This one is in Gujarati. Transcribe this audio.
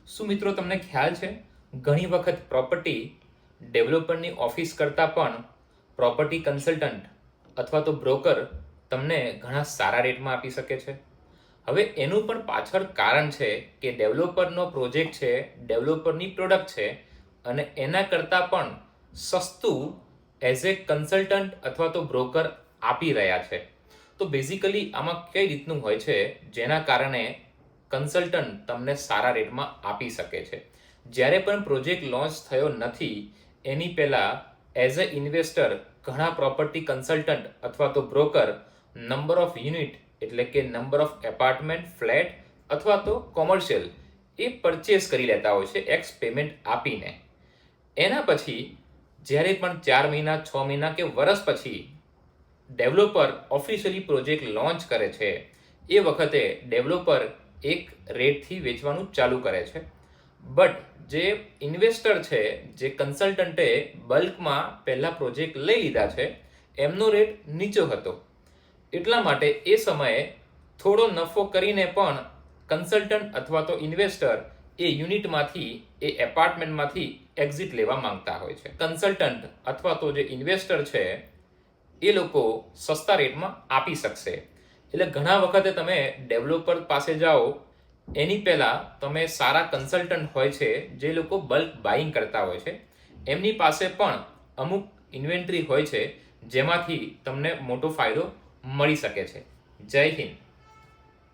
શું મિત્રો તમને ખ્યાલ છે ઘણી વખત પ્રોપર્ટી ડેવલપરની ઓફિસ કરતાં પણ પ્રોપર્ટી કન્સલ્ટન્ટ અથવા તો બ્રોકર તમને ઘણા સારા રેટમાં આપી શકે છે. હવે એનું પણ પાછળ કારણ છે કે ડેવલપરનો પ્રોજેક્ટ છે, ડેવલપરની પ્રોડક્ટ છે અને એના કરતાં પણ સસ્તું એઝ એ કન્સલ્ટન્ટ અથવા તો બ્રોકર આપી રહ્યા છે. તો બેઝિકલી આમાં કઈ રીતનું હોય છે જેના કારણે કન્સલ્ટન્ટ તમને સારા રેટમાં આપી શકે છે. જ્યારે પણ પ્રોજેક્ટ લોન્ચ થયો નથી એની પહેલાં એઝ અ ઇન્વેસ્ટર ઘણા પ્રોપર્ટી કન્સલ્ટન્ટ અથવા તો બ્રોકર નંબર ઓફ યુનિટ એટલે કે નંબર ઓફ એપાર્ટમેન્ટ, ફ્લેટ અથવા તો કોમર્શિયલ એ પરચેસ કરી લેતા હોય છે એક્સ પેમેન્ટ આપીને. એના પછી જ્યારે પણ 4 મહિના, 6 મહિના કે વર્ષ પછી ડેવલપર ઓફિશિયલી પ્રોજેક્ટ લોન્ચ કરે છે એ વખતે ડેવલપર એક રેટથી વેચવાનું ચાલુ કરે છે. બટ જે ઇન્વેસ્ટર છે, જે કન્સલ્ટન્ટે બલ્કમાં પહેલા પ્રોજેક્ટ લઈ લીધા છે એમનો રેટ નીચો હતો. એટલા માટે એ સમયે થોડો નફો કરીને પણ કન્સલ્ટન્ટ અથવા તો ઇન્વેસ્ટર એ યુનિટમાંથી, એ એપાર્ટમેન્ટમાંથી એક્ઝિટ લેવા માંગતા હોય છે. કન્સલ્ટન્ટ અથવા તો જે ઇન્વેસ્ટર છે એ લોકો સસ્તા રેટમાં આપી શકશે. એટલે ઘણા વખતે તમે ડેવલપર પાસે જાઓ એની પહેલાં તમે સારા કન્સલ્ટન્ટ હોય છે જે લોકો બલ્ક બાઇંગ કરતા હોય છે એમની પાસે પણ અમુક ઇન્વેન્ટરી હોય છે જેમાંથી તમને મોટો ફાયદો મળી શકે છે. જય હિન્દ.